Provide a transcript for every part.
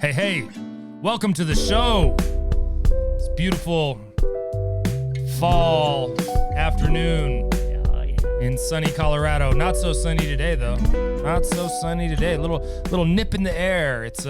Hey, hey, welcome to the show. It's beautiful fall afternoon in sunny Colorado. Not so sunny today, though. Not so sunny today. Little nip in the air. It's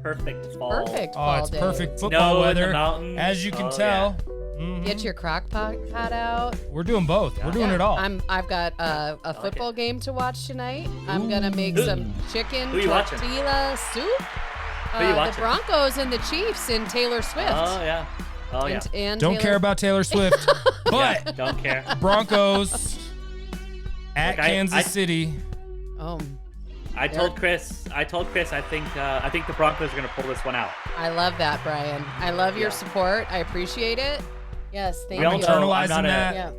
perfect fall. Perfect oh, fall it's day. perfect football Snow weather. in the mountains. As you can tell. Yeah. Mhm. Get your crock pot out. We're doing both. Yeah. We're doing it all. I've got a football game to watch tonight. I'm gonna make some chicken Who you watching? tortilla soup. Who you watching? The Broncos and the Chiefs and Taylor Swift. Oh yeah. Oh yeah. And Don't Taylor- care about Taylor Swift, but Yeah, don't care. Broncos at Look, Kansas City. Oh, I told Chris. I think the Broncos are gonna pull this one out. I love that, Brian. I love your Yeah. support. I appreciate it. Yes, thank We all you. know Internalizing I'm not that. Yeah.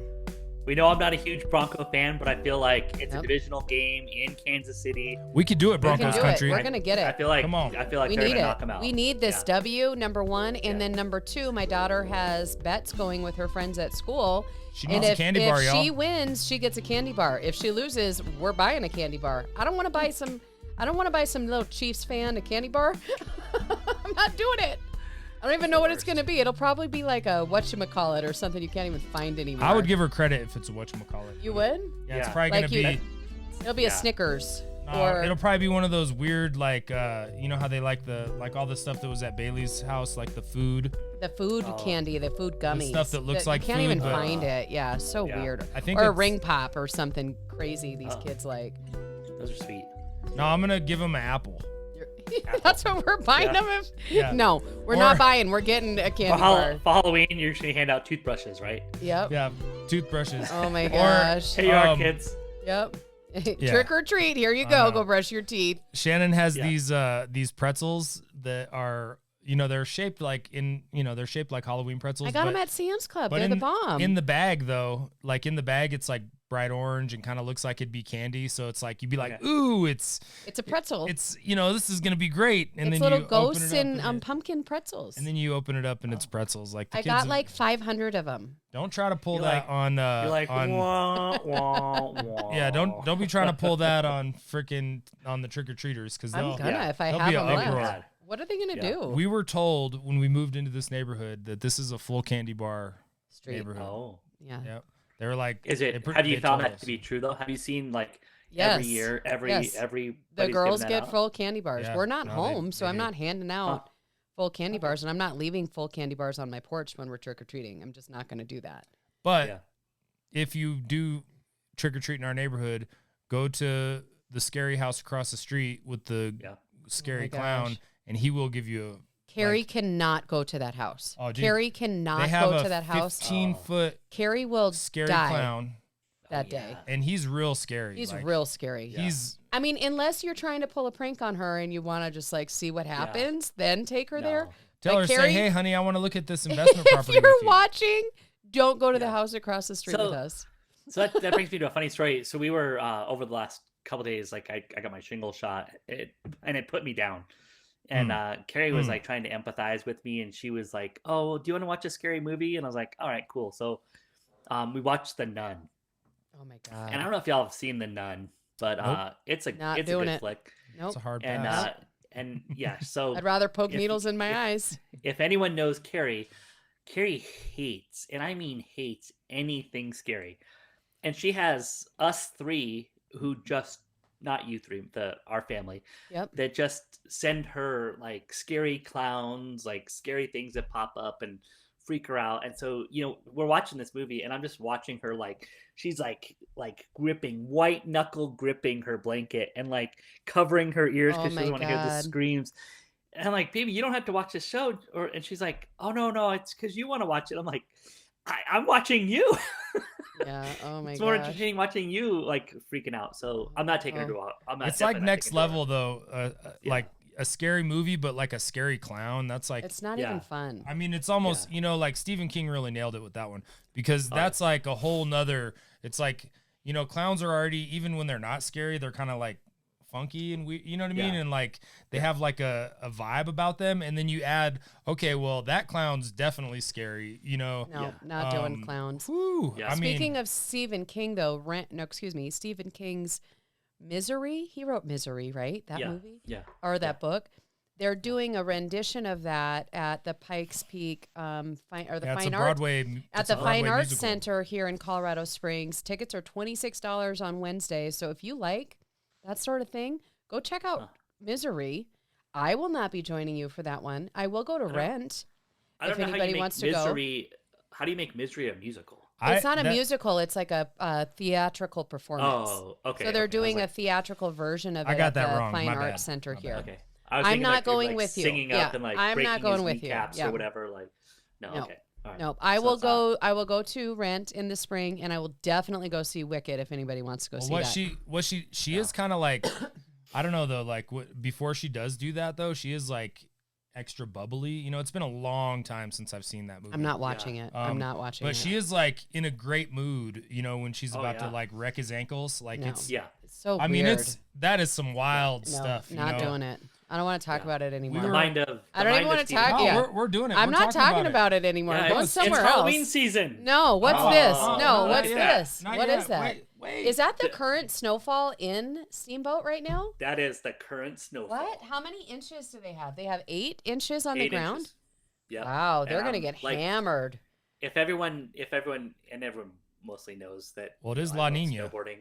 We know I'm not a huge Bronco fan, but I feel like it's a Yep. divisional game in Kansas City. We could do it, We can Broncos do country. it. We're gonna get I it. feel like Come on. I feel like We they're need gonna it. knock them out. We need this Yeah. W, number one, and Yeah. then number two. My daughter has bets going with her friends at school. She And needs a if, candy if bar, y'all. she wins, she gets a candy bar. If she loses, we're buying a candy bar. I don't want to buy some little Chiefs fan a candy bar. I'm not doing it. I don't even know what it's going to be. It'll probably be like a whatchamacallit or something you can't even find anymore. I would give her credit if it's a whatchamacallit. You would? Yeah, it's Yeah. probably Like gonna you- be. It'll be a Yeah. Snickers. Or It'll probably be one of those weird, like, you know how they like all the stuff that was at Bailey's house, like the food. the food Oh. candy, the food gummies. stuff that looks like you can't food, even but- find it. Yeah, so Yeah. weird. I think or a it's- ring pop or something crazy these Oh. kids like. Those are sweet. No, I'm gonna give him an apple. That's what we're buying Yeah. them. If, Yeah. No, we're Or- not buying. We're getting a For, candy bar. for Halloween, you usually hand out toothbrushes, right? Yep. Yeah, toothbrushes. Oh my Or- gosh. Here you are, Um, kids. Yep. Yeah. Trick or treat. Here you go. know. Go brush your teeth. Shannon has Yeah. these pretzels that are, they're shaped like they're shaped like Halloween pretzels. I got but, them at Sam's Club. but They're in the bomb. In the bag though, it's like bright orange and kind of looks like it'd be candy. So it's like you'd be like, Okay. ooh, it's a pretzel. this is gonna be great. And It's then little you open ghosts it up and and pumpkin pretzels. and then you open it up and it's pretzels. Like the I kids got have- like 500 of them. don't try to pull You're that like- on You're like, on wah, wah, wah. yeah, don't be trying to pull that on the trick or treaters because I'm gonna yeah. if I There'll have be them an left. uproar. What are they gonna Yeah. do? We were told when we moved into this neighborhood that this is a full candy bar Street. neighborhood. Oh. Yeah. Yep. They were like, Is it? Have you found that to be true though? Have you seen like every Yes. year, Yes. every The girls get out? full candy bars. Yeah. We're not No, home, so they I'm do. not handing out full candy bars, and I'm not leaving full candy bars on my porch when we're trick or treating. I'm just not going to do that. But Yeah. if you do trick or treat in our neighborhood, go to the scary house across the street with the Yeah. scary gosh. clown, and he will give you Carrie cannot go to that house. Oh, dude. Carrie they cannot have go a to that house. 15-foot Carrie will scary die clown, that Oh, day. yeah. and he's real scary. He's like, real scary. He's I mean, unless you're trying to pull a prank on her and you want to just like see what happens, then take her there. No. tell But her, Carrie- say, hey, honey, I want to look at this investment If property you're with you. watching, don't go to the Yeah. house across the street So- with us. So that brings me to a funny story. So we were over the last couple days, like I got my shingle shot, and it put me down. And Carrie was like trying to empathize with me, and she was like, "Oh, do you want to watch a scary movie?" And I was like, "All right, cool." So we watched The Nun, Oh my god. and I don't know if y'all have seen The Nun, but Nope. it's a Not it's a doing good it. flick. Nope. It's a hard And pass. and yeah, so I'd rather poke if- needles in my if- eyes. if anyone knows Carrie, Carrie hates, and I mean hates, anything scary. And she has us three who just, not you three, our family, Yep. that just send her like scary clowns, like scary things that pop up and freak her out. And so, we're watching this movie and I'm just watching her like she's like gripping, white knuckle gripping her blanket and like covering her ears Oh because she doesn't my want to hear the God. screams. And I'm like, baby, you don't have to watch this show. And she's like, oh no, it's because you want to watch it. I'm like, I'm watching you. Yeah. Oh my It's more gosh. entertaining watching you like freaking out. So I'm not taking her to a. I'm not. It's like definitely not next taking her to a- level though, Yeah. like a scary movie, but like a scary clown. That's like, It's not Yeah. even fun. I mean, it's almost, like Stephen King really nailed it with that one because Oh, that's like a whole nother, it's like, clowns are already, even when they're not scary, they're kind of like funky and we, you know what I mean? Yeah. And like, they have like a vibe about them. And then you add, okay, well that clown's definitely scary, No, Yeah. not doing clowns. Whew, Yeah. I mean, Speaking of Stephen King, though, Stephen King's Misery. He wrote Misery, right? That movie? Yeah. Or that book. They're doing a rendition of that at the Pikes Peak Fine Arts at the Fine Arts musical. Center here in Colorado Springs. Tickets are $26 on Wednesdays. So if you like that sort of thing, go check out Misery. I will not be joining you for that one. I will go to Rent if anybody wants to go. How do you make Misery a musical? It's not a musical. It's like a theatrical performance. Oh, okay. So they're doing a theatrical version of it at the Fine Arts Center here. Okay. I'm not going with you. Singing up and like I'm not going with you. Yeah. Or whatever. Like, no. Okay. All right. No, I will go. I will go to Rent in the spring, and I will definitely go see Wicked if anybody wants to go see that. She is kind of like, I don't know though. Like before she does do that though, she is like extra bubbly. You know, it's been a long time since I've seen that movie. I'm not watching it. I'm not watching it. But she is like in a great mood. You know, when she's about to like wreck his ankles. Like it's so. I mean, that is some wild stuff. Not doing it. I don't want to talk about it anymore. I don't even want to talk. No, we're doing it. I'm not talking about it anymore. Yeah, Going somewhere else. It's Halloween season. No, what's this? No, what's this? Not What yet. is that? Wait. Is that the current snowfall in Steamboat right now? That is the current snowfall. What? How many inches do they have? They have 8 inches on the ground. Yeah. Wow, they're gonna get hammered. If everyone mostly knows that. Well, it is La Nina. Snowboarding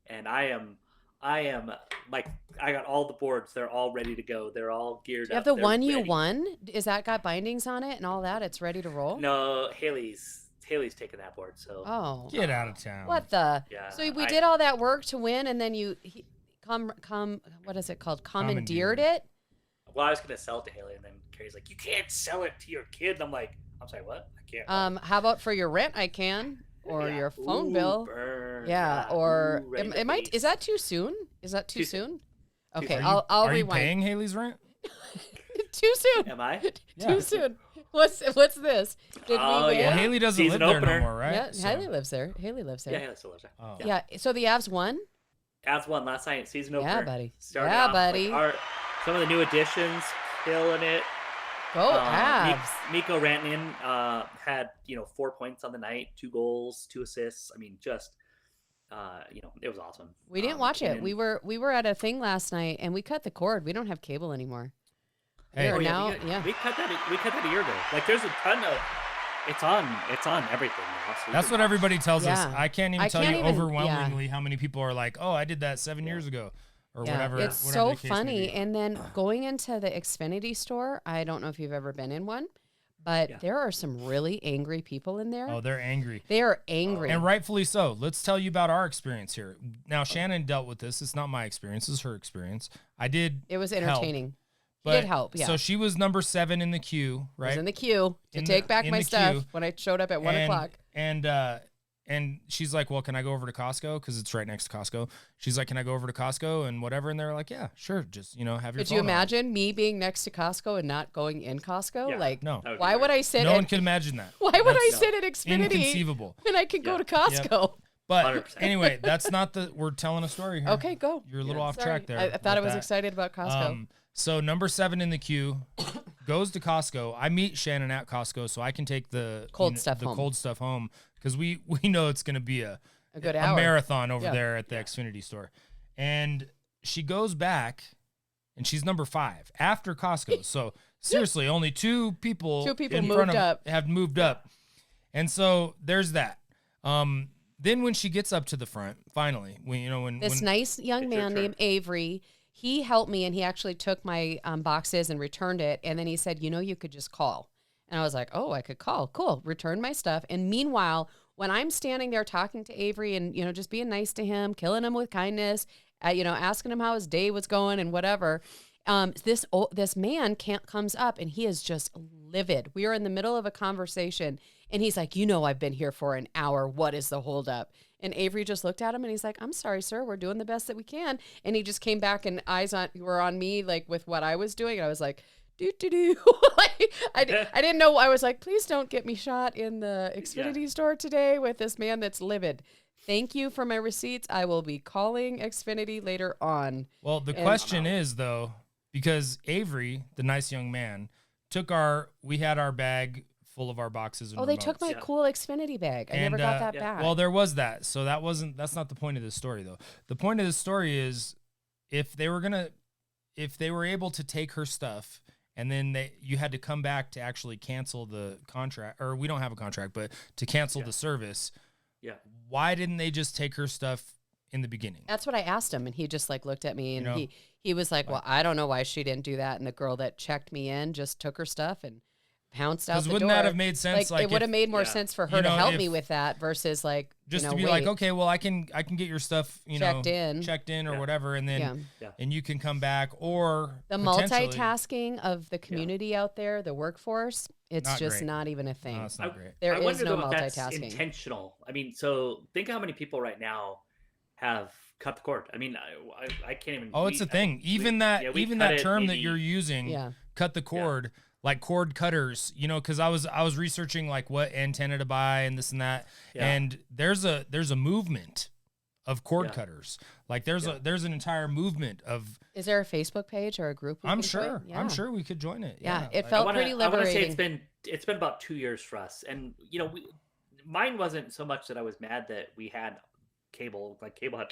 and I am like I got all the boards. They're all ready to go. They're all geared up. You have the one you won? Is that got bindings on it and all that? It's ready to roll? No, Haley's taking that board. So get out of town. What the? Yeah. So we did all that work to win, and then what is it called? Commandeered it. Well, I was gonna sell it to Haley, and then Carrie's like, "You can't sell it to your kid." And I'm like, "I'm sorry, what? I can't." How about for your rent? I can. Or your phone bill. Burn. Yeah, or it might. Is that too soon? Is that too soon? Okay, I'll rewind. Are you paying Haley's rent? Too soon. Am I? Too soon. What's this? Did we win? Well, Haley doesn't live there no more, right? Yeah, Haley lives there. Haley lives there. Yeah, Haley still lives there. Oh. Yeah. So the Avs won. Avs won last night. Season opener. Yeah, buddy. Started off, buddy. Some of the new additions, killing it. Go Avs. Mikko Rantanen had 4 points on the night, 2 goals, 2 assists. I mean, just it was awesome. We didn't watch it. We were at a thing last night and we cut the cord. We don't have cable anymore. Hey, we cut that a year ago. Like there's a ton of it's on everything now. So that's what everybody tells us. I can't even tell you overwhelmingly how many people are like, "Oh, I did that 7 years ago." Or whatever. It's so funny. And then going into the Xfinity store, I don't know if you've ever been in one, but there are some really angry people in there. Oh, they're angry. They are angry. And rightfully so. Let's tell you about our experience here. Now, Shannon dealt with this. It's not my experience. It's her experience. It was entertaining. It did help, yeah. So she was number 7 in the queue, right? I was in the queue to take back my stuff when I showed up at 1 o'clock. And she's like, well, can I go over to Costco? Because it's right next to Costco. She's like, can I go over to Costco and whatever? And they're like, yeah, sure. Just, have your phone. Could you imagine me being next to Costco and not going in Costco? Yeah, like, no. Why would I sit No one can imagine that. Why would I sit at Xfinity? Inconceivable. And I could go to Costco. Yep. But 100%. anyway, that's not we're telling a story here. Okay, go. You're a little off track there. I thought I was excited about Costco. So number 7 in the queue goes to Costco. I meet Shannon at Costco so I can take the cold stuff home because we know it's going to be a good hour. Marathon over there at the Xfinity store. And she goes back and she's number 5 after Costco. So seriously, only 2 people in front of have moved up. And so there's that. Then when she gets up to the front, finally, when nice young man named Avery, he helped me and he actually took my boxes and returned it. And then he said, you could just call. And I was like, oh, I could call. Cool. Return my stuff. And meanwhile, when I'm standing there talking to Avery and, just being nice to him, killing him with kindness, asking him how his day was going and whatever, this man comes up and he is just livid. We are in the middle of a conversation and he's like, I've been here for an hour. What is the holdup? And Avery just looked at him and he's like, I'm sorry, sir. We're doing the best that we can. And he just came back and eyes were on me, like with what I was doing. And I was like, do. I didn't know. I was like, please don't get me shot in the Xfinity store today with this man that's livid. Thank you for my receipts. I will be calling Xfinity later on. Well, the question is, though, because Avery, the nice young man, we had our bag full of our boxes and Oh, they took remotes. my cool Xfinity bag. I never got that back. Well, there was that. So that's not the point of this story though. The point of the story is if they were able to take her stuff and then you had to come back to actually cancel the contract, or we don't have a contract, but to cancel the service. Yeah. Why didn't they just take her stuff in the beginning? That's what I asked him, and he just like looked at me, and he was like, "Well, I don't know why she didn't do that." And the girl that checked me in just took her stuff and pounced out the door. Wouldn't that have made sense? Like it would have made more sense for her to help me with that versus like just to be like, okay, well, I can get your stuff, checked in or whatever, and then and you can come back. Or the multitasking of the community out there, the workforce, it's just not even a thing. No, it's not great. There is no multitasking. That's intentional. I mean, so think how many people right now have cut the cord. I mean, I can't even. Oh, it's a thing. Even that term that you're using, cut the cord. Like cord cutters, because I was researching like what antenna to buy and this and that, and there's a movement of cord cutters. Like there's an entire movement of. Is there a Facebook page or a group? I'm sure we could join it. Yeah, it felt pretty liberating. I want to say it's been about 2 years for us, and mine wasn't so much that I was mad that we had cable. Like cable had.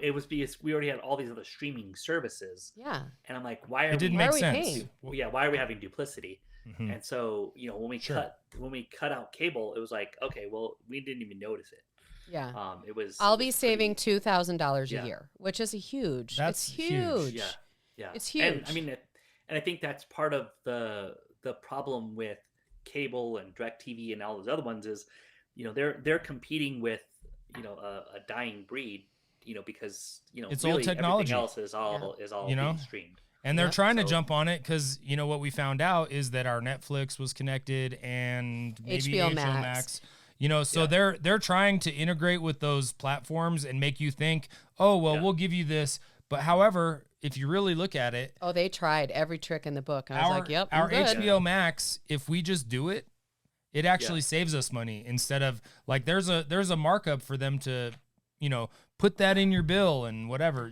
It was because we already had all these other streaming services. Yeah. And I'm like, why are it didn't make sense. Why are we having duplicity? Mm-hmm. And so, when we cut out cable, it was like, okay, well, we didn't even notice it. Yeah. I'll be saving $2,000 a year, which is huge. It's huge. Yeah. Yeah. It's huge. And I mean, and I think that's part of the problem with cable and DirecTV and all those other ones is, they're competing with, a dying breed. Because it's really old technology. Everything else is all being streamed, and they're trying to jump on it because what we found out is that our Netflix was connected and maybe HBO Max. So they're trying to integrate with those platforms and make you think, oh well, we'll give you this. But however, if you really look at it, they tried every trick in the book. I was like, yep, our HBO Max, if we just do it, it actually saves us money instead of like there's a markup for them to put that in your bill and whatever,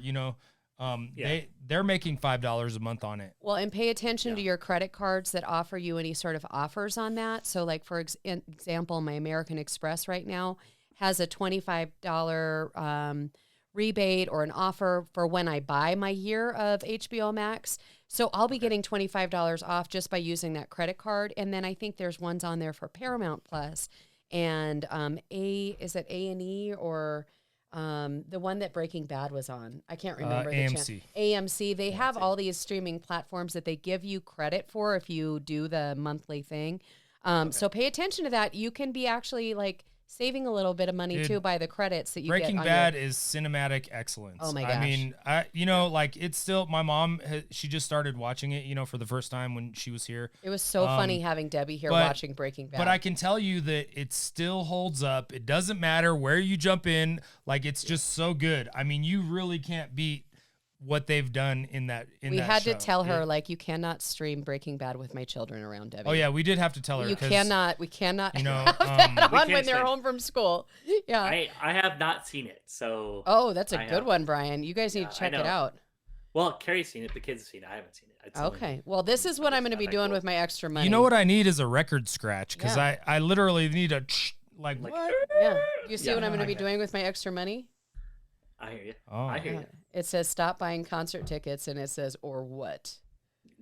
they're making $5 a month on it. Well, and pay attention to your credit cards that offer you any sort of offers on that. So like, for example, my American Express right now has a $25 rebate or an offer for when I buy my year of HBO Max. So I'll be getting $25 off just by using that credit card. And then I think there's ones on there for Paramount Plus and is it A&E or... the one that Breaking Bad was on. I can't remember AMC. AMC. They have all these streaming platforms that they give you credit for if you do the monthly thing. So pay attention to that. You can be actually like saving a little bit of money too by the credits that you get. Breaking Bad is cinematic excellence. Oh my gosh. I mean, like it's still, my mom, she just started watching it, for the first time when she was here. It was so funny having Debbie here watching Breaking Bad. But I can tell you that it still holds up. It doesn't matter where you jump in. Like it's just so good. I mean, you really can't beat what they've done in that we had to tell her like, you cannot stream Breaking Bad with my children around, Debbie. Oh yeah, we did have to tell her. We cannot have that on when they're home from school. Yeah, I have not seen it, so that's a good one, Brian. You guys need to check it out. Well, Carrie's seen it, the kids have seen it. I haven't seen it. Okay, well, this is what I'm going to be doing with my extra money. You know what I need is a record scratch because I literally need a like what? Yeah, you see what I'm going to be doing with my extra money? I hear you. Oh. I hear you. It says stop buying concert tickets, and it says or what?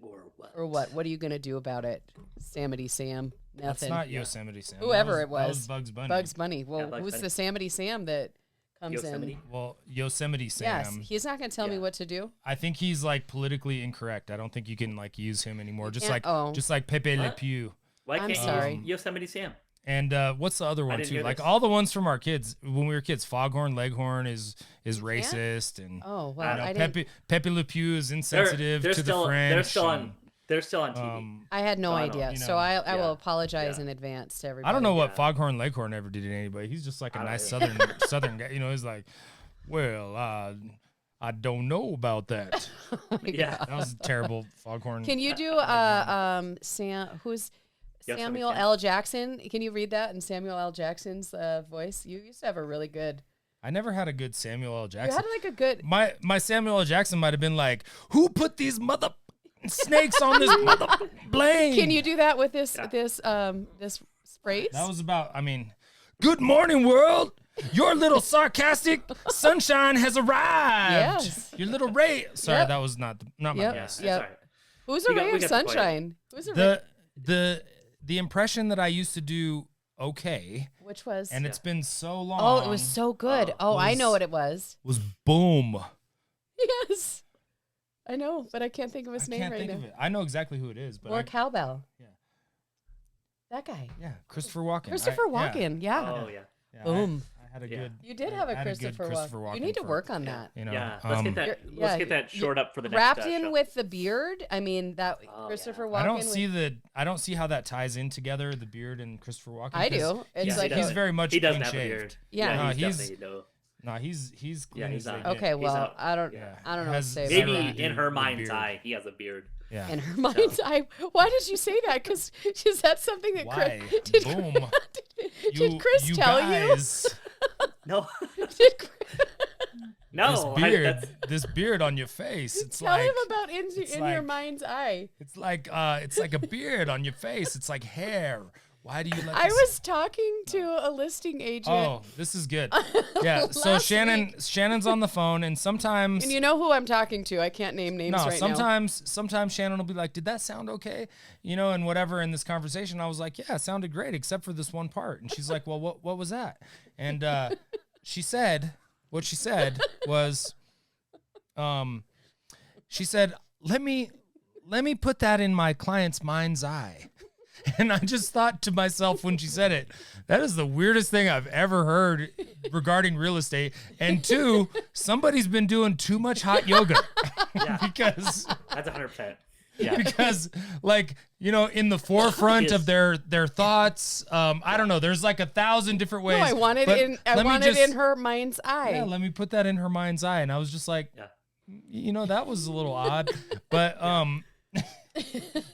Or what? What are you gonna do about it, Samity Sam? Nothing. That's not Yosemite Sam. Whoever it was. That was Bugs Bunny. Bugs Bunny. Well, who's the Samity Sam that comes in? Well, Yosemite Sam. Yes, he's not gonna tell me what to do. I think he's like politically incorrect. I don't think you can like use him anymore. Just like Pepe Le Pew. Why can't you use Yosemite Sam? And what's the other one too? Like all the ones from our kids when we were kids. Foghorn Leghorn is racist, and Pepe Le Pew is insensitive to the French. They're still on TV. I had no idea, so I will apologize in advance to everybody. I don't know what Foghorn Leghorn ever did to anybody. He's just like a nice southern guy. He's like, well, I don't know about that. That was a terrible Foghorn. Can you do Samuel L. Jackson? Can you read that in Samuel L. Jackson's voice? You used to have a really good... I never had a good Samuel L. Jackson. You had like a good... My Samuel L. Jackson might have been like, who put these mother snakes on this plane. Can you do that with this this phrase? That was about. I mean, good morning, world. Your little sarcastic sunshine has arrived. Yes. Your little ray. Sorry, that was not my best. Yep. Right. Who's a ray of sunshine? Who's a ray? The impression that I used to do okay. Which was? And it's been so long. Oh, it was so good. I know what it was. Was boom. Yes. I know, but I can't think of his name right now. I know exactly who it is, but or cowbell. Yeah. That guy. Yeah, Christopher Walken. Christopher Walken. Yeah. Oh yeah. Boom. I had a good. You did have a Christopher Walken. You need to work on that. You know, yeah. Let's get that short up for the next wrapped show. in with the beard. I mean that Christopher Walken. I don't see how that ties in together, the beard and Christopher Walken. I do. It's like he's very much he doesn't clean have a shaved. beard. Yeah, he's clean as they get. Okay, well, I don't know what to say. Maybe in her mind's eye, he has a beard. Yeah. In her mind's eye. Why did you say that? Because is that something that Why? Chris Boom. did Chris tell guys, you? No. No. This beard on your face. It's tell him about in your mind's eye. It's like a beard on your face. It's like hair. Why do you let I was talking to a listing agent. Oh, this is good. Yeah. So Shannon's on the phone, and sometimes. And you know who I'm talking to. I can't name names right now. Sometimes Shannon will be like, "Did that sound okay?" You know, and whatever in this conversation, I was like, "Yeah, it sounded great, except for this one part." And she's like, "Well, what was that?" And she said, what she said was, she said, "Let me put that in my client's mind's eye." And I just thought to myself when she said it, that is the weirdest thing I've ever heard regarding real estate. And two, somebody's been doing too much hot yoga. Because that's 100%. Yeah. Because in the forefront of their thoughts, I don't know, there's like 1,000 different ways. No, I want it in her mind's eye. Yeah, let me put that in her mind's eye. And I was just like, that was a little odd. But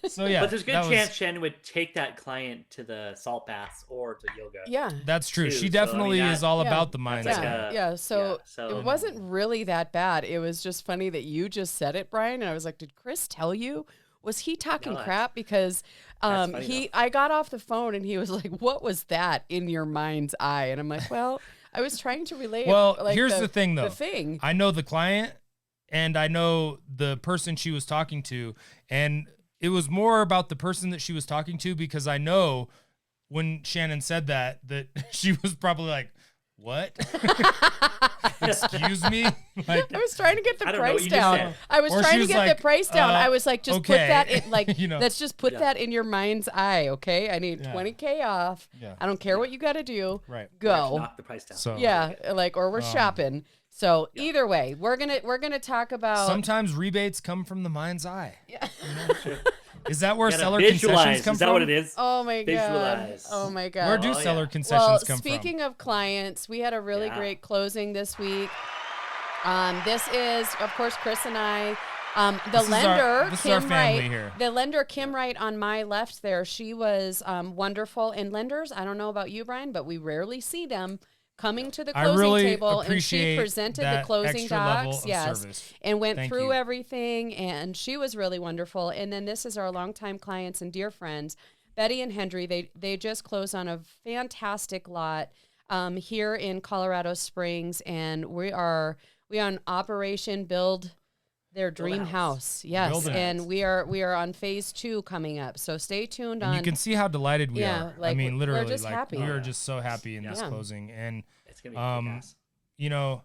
so yeah, but there's a good chance Shannon would take that client to the salt baths or to yoga. Yeah, that's true. She definitely is all about the mindset. So it wasn't really that bad. It was just funny that you just said it, Brian. And I was like, did Chris tell you? Was he talking crap? Because I got off the phone and he was like, what was that in your mind's eye? And I'm like, well, I was trying to relate. Well, here's the thing though. I know the client. And I know the person she was talking to, and it was more about the person that she was talking to because I know when Shannon said that she was probably like, "What? Excuse me?" I was trying to get the price down. I was trying to get the price down. I was like, just put that in, let's just put that in your mind's eye, okay? I need $20K off. Yeah. I don't care what you got to do. Right. Go. Knock the price down. So, or we're shopping. So either way, we're gonna talk about. Sometimes rebates come from the mind's eye. Yeah. Is that where seller concessions come from? Is that what it is? Oh my god. Visualize. Oh my god. Where do seller concessions come from? Speaking of clients, we had a really great closing this week. This is, of course, Chris and I. The lender, Kim Wright. The lender, Kim Wright, on my left there. She was wonderful. And lenders, I don't know about you, Brian, but we rarely see them coming to the closing table, and she presented the closing docs, and went through everything, and she was really wonderful. And then this is our longtime clients and dear friends, Betty and Henry. They just closed on a fantastic lot here in Colorado Springs, and we are on Operation Build their dream house. Yes. And we are on phase 2 coming up. So stay tuned on. You can see how delighted we are. I mean, literally, we're just happy. We are just so happy in this closing. And it's gonna be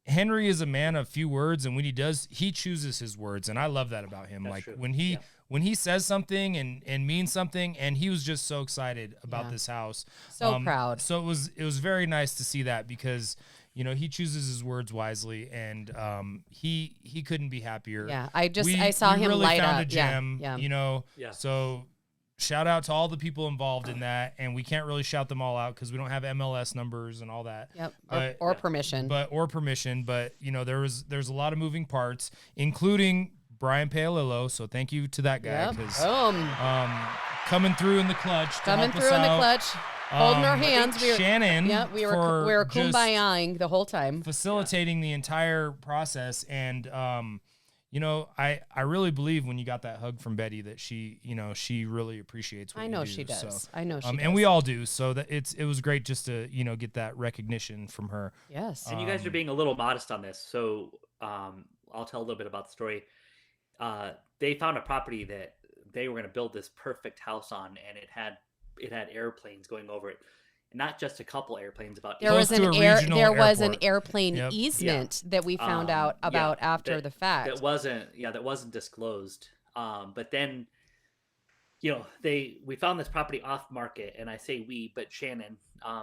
Henry is a man of few words, and when he chooses his words, and I love that about him. That's true. When he says something and means something, and he was just so excited about this house. So proud. So it was very nice to see that because he chooses his words wisely, and he couldn't be happier. Yeah, I saw him really light found up. a gem, Yeah. So shout out to all the people involved in that, and we can't really shout them all out because we don't have MLS numbers and all that. Yep. Or permission. But there's a lot of moving parts, including Brian Paolillo. So thank you to that guy because coming through in the clutch. Holding our hands. Shannon. Yeah, we were kumbayaing the whole time. Facilitating the entire process. And, I really believe when you got that hug from Betty that she really appreciates what I you know do. she does. So, I know she does. and we all do. So that it was great just to, get that recognition from her. Yes. And you guys are being a little modest on this. So I'll tell a little bit about the story. They found a property that they were going to build this perfect house on, and it had airplanes going over it. Not just a couple airplanes, about there was an airplane easement that we found out about after the fact. That wasn't disclosed. But then, we found this property off market, and I say we, but Shannon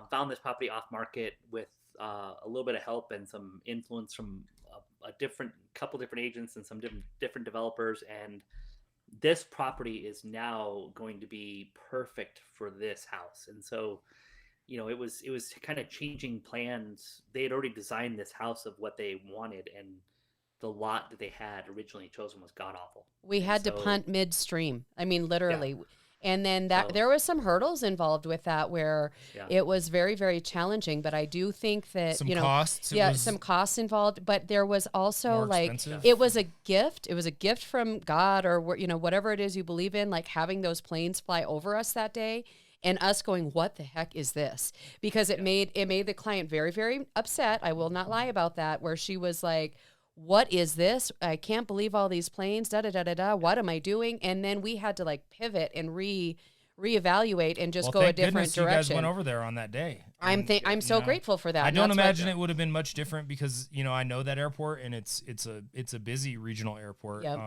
found this property off market with a little bit of help and some influence from a couple different agents and some different developers, and this property is now going to be perfect for this house. And so, it was kind of changing plans. They had already designed this house of what they wanted, and the lot that they had originally chosen was god awful. We had to punt midstream. I mean, literally. Yeah. And then there was some hurdles involved with that where it was very, very challenging. But I do think that, costs. Some costs involved. But there was also expensive. It was a gift. It was a gift from God or, whatever it is you believe in, like having those planes fly over us that day. And us going, what the heck is this? Because it made the client very, very upset. I will not lie about that, where she was like, what is this? I can't believe all these planes, da-da-da-da-da. What am I doing? And then we had to pivot and reevaluate and just go a different direction. You guys went over there on that day. I'm so grateful for that. I don't imagine it would have been much different because, I know that airport and it's a busy regional airport. Yep.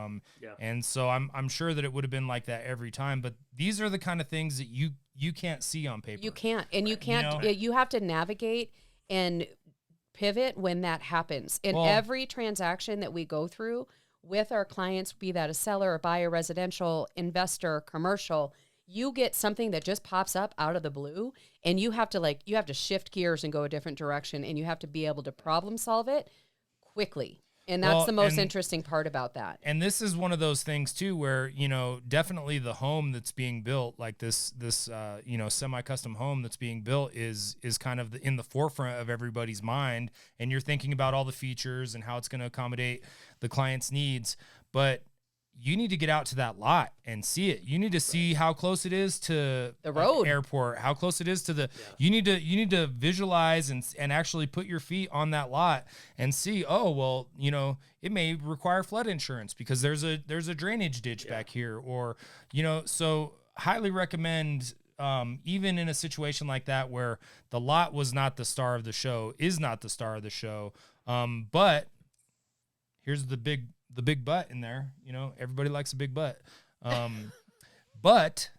And so I'm sure that it would have been like that every time. But these are the kind of things that you can't see on paper. You can't. And you can't, you have to navigate and pivot when that happens. In every transaction that we go through with our clients, be that a seller, a buyer, residential, investor, commercial, you get something that just pops up out of the blue, and you have to shift gears and go a different direction, and you have to be able to problem solve it quickly. And that's the most interesting part about that. And this is one of those things too, where, definitely the home that's being built, like this semi-custom home that's being built is kind of in the forefront of everybody's mind. And you're thinking about all the features and how it's going to accommodate the client's needs. But you need to get out to that lot and see it. You need to see how close it is to the road, airport, how close it is to the, you need to visualize and actually put your feet on that lot and see, it may require flood insurance because there's a drainage ditch back here, or, so highly recommend, even in a situation like that where the lot was not the star of the show, is not the star of the show. But here's the big butt in there, everybody likes a big butt. But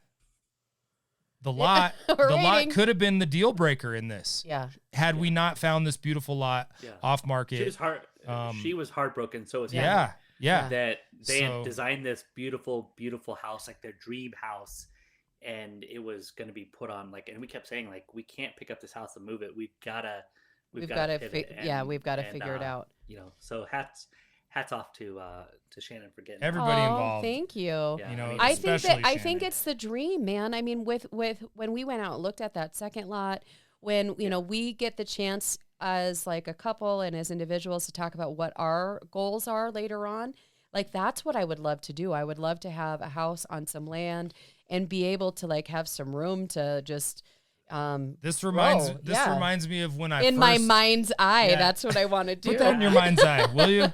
the lot could have been the deal breaker in this. Yeah. Had we not found this beautiful lot off market. She was heartbroken. So was him. Yeah. That they had designed this beautiful, beautiful house, like their dream house. And it was going to be put on and we kept saying we can't pick up this house and move it. We've got to figure it out. So hats off to Shannon for getting everybody involved. Thank you. Yeah. I think it's the dream, man. I mean, with when we went out and looked at that second lot, when we get the chance as a couple and as individuals to talk about what our goals are later on, that's what I would love to do. I would love to have a house on some land and be able to have some room to just this reminds me of when my mind's eye. That's what I want to do. Put that in your mind's eye, will you?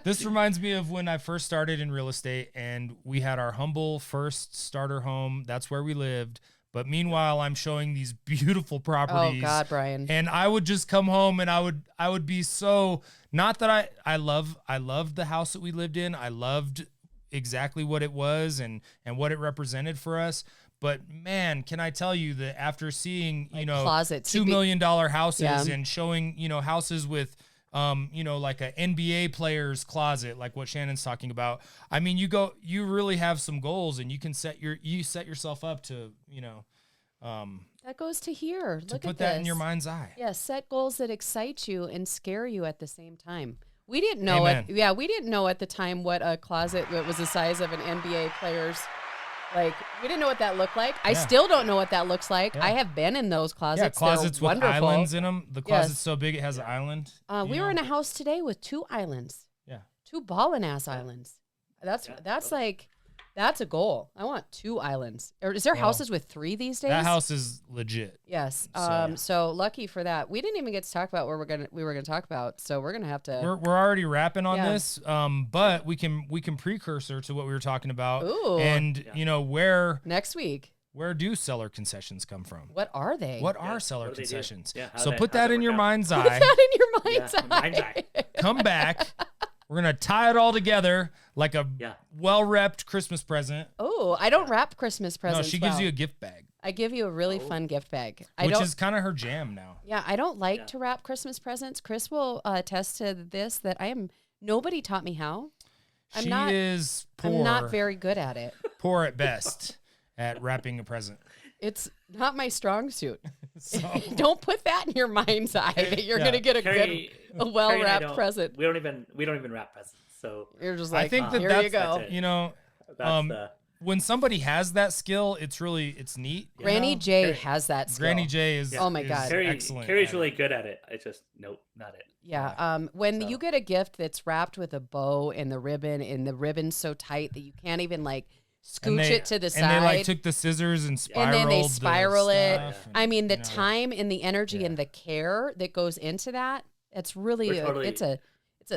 This reminds me of when I first started in real estate, and we had our humble first starter home. That's where we lived. But meanwhile, I'm showing these beautiful properties. Oh God, Brian! And I would just come home, and I would be so, not that I loved the house that we lived in. I loved exactly what it was and what it represented for us. But man, can I tell you that after seeing, closets, $2 million houses and showing, houses with, like an NBA player's closet, like what Shannon's talking about. I mean, you really have some goals, and you can set yourself up to, that goes to here. To put that in your mind's eye. Yeah. Set goals that excite you and scare you at the same time. We didn't know it. Yeah. We didn't know at the time what a closet that was the size of an NBA player's. We didn't know what that looked like. I still don't know what that looks like. I have been in those closets. Yeah, closets with islands in them. The closet's so big it has an island. We were in a house today with 2 islands. Yeah. 2 ballin' ass islands. That's a goal. I want 2 islands. Or is there houses with 3 these days? That house is legit. Yes. So lucky for that. We didn't even get to talk about what we were gonna talk about. So we're gonna have to. We're already wrapping on this. But we can precursor to what we were talking about. Ooh. And where next week. Where do seller concessions come from? What are they? What are seller concessions? Yeah, so put that in your mind's eye. Put that in your mind's eye. Come back. We're going to tie it all together like a well-wrapped Christmas present. Oh, I don't wrap Christmas presents. No, she gives you a gift bag. I give you a really fun gift bag. Which is kind of her jam now. Yeah, I don't like to wrap Christmas presents. Chris will attest to this, that nobody taught me how. She is poor. I'm not very good at it. Poor at best at wrapping a present. It's not my strong suit. So. Don't put that in your mind's eye that you're gonna get a well wrapped present. We don't even wrap presents. So you're just like, I think here you go. When somebody has that skill, it's neat. Granny J has that skill. Granny J is oh my god, excellent. Carrie's really good at it. I just not it. Yeah. When you get a gift that's wrapped with a bow and the ribbon's so tight that you can't even scooch it to the side. And they took the scissors and spiraled. And then they spiral it. I mean, the time and the energy and the care that goes into that, it's really it's a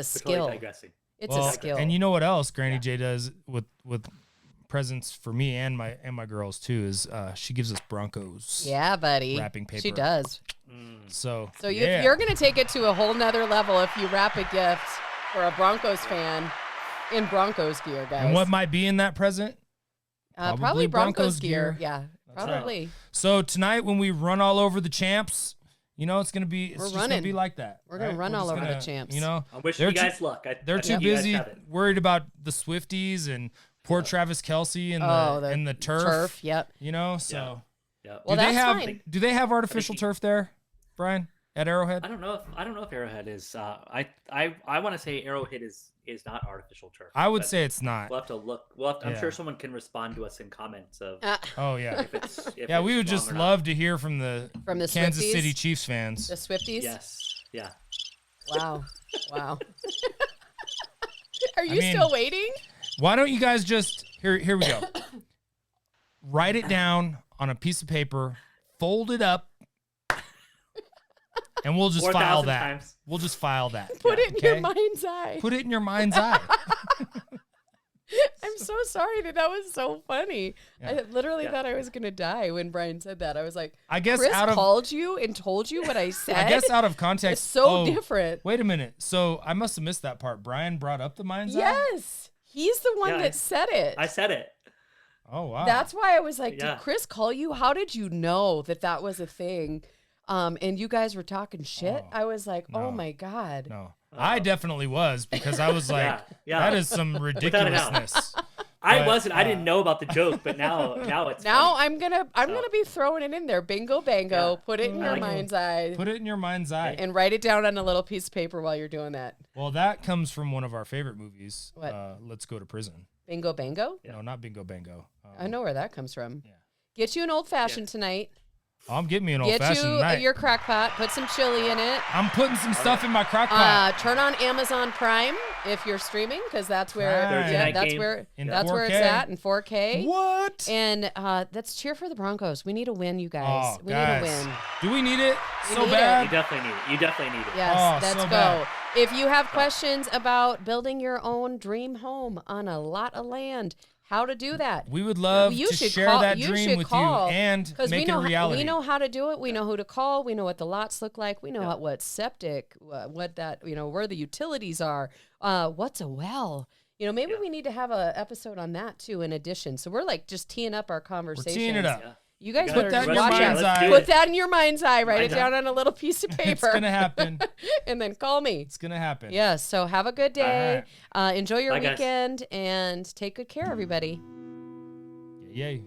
skill. It's a skill. And you know what else Granny J does with presents for me and my girls too is she gives us Broncos. Yeah, buddy. Wrapping paper. She does. So if you're gonna take it to a whole nother level, if you wrap a gift for a Broncos fan in Broncos gear, guys. And what might be in that present? Probably Broncos gear. Yeah, probably. Right. So tonight when we run all over the champs, it's gonna be gonna be like that. We're gonna run all over the champs. I wish you guys luck. They're too busy worried about the Swifties and poor Travis Kelce and the turf. Yep. So. Yeah. Well, that's fine. Do they have artificial turf there, Brian, at Arrowhead? I don't know if Arrowhead is. I want to say Arrowhead is not artificial turf. I would say it's not. We'll have to look. I'm sure someone can respond to us in comments of. Oh yeah. If we would just love to hear from the Kansas Swifties? City Chiefs fans. The Swifties. Yes. Yeah. Wow. Are you still waiting? Why don't you guys just here we go. Write it down on a piece of paper, fold it up, and we'll just file that. Times. We'll just file that. Put it in your mind's eye. Put it in your mind's eye. I'm so sorry that was so funny. Yeah. I literally thought I was going to die when Brian said that. I was like, I guess Chris called you and told you what I said? I guess out of context. It's so different. Wait a minute. So I must have missed that part. Brian brought up the mind's eye? Yes. He's the one that said it. I said it. Oh, wow. That's why I was like, did Chris call you? How did you know that was a thing? And you guys were talking shit. I was like, oh my God. No, I definitely was because I was like, that is some ridiculousness. I wasn't. I didn't know about the joke, but now it's. Now funny. I'm gonna be throwing it in there. Bingo, bango. Yeah. Put it in your mind's eye. Put it in your mind's eye and write it down on a little piece of paper while you're doing that. Well, that comes from one of our favorite movies. What? Let's Go to Prison. Bingo, bango. No, not bingo, bango. I know where that comes from. Yeah. Get you an old fashioned tonight. I'm getting me an old fashioned tonight. Get you your crock pot. Put some chili in it. I'm putting some stuff in my crock pot. Turn on Amazon Prime if you're streaming, because that's where that's where it's at in 4K. What? And let's cheer for the Broncos. We need a win, you guys. We need a win. Do we need it so need bad? You definitely need it. You definitely need it. Yes, let's go. Bad. If you have questions about building your own dream home on a lot of land, how to do that. We would love to share that dream with you and make it a reality. We know how to do it. We know who to call. We know what the lots look like. We know what septic, where the utilities are. What's a well? Maybe we need to have an episode on that too in addition. So we're just teeing up our conversation. We're teeing it up. Yeah. You guys put that in your mind's eye. Put that in your mind's eye. Write it down on a little piece of paper. It's going to happen. And then call me. It's going to happen. Yes. So have a good day. Right. Enjoy your weekend and take good care, everybody. Yay.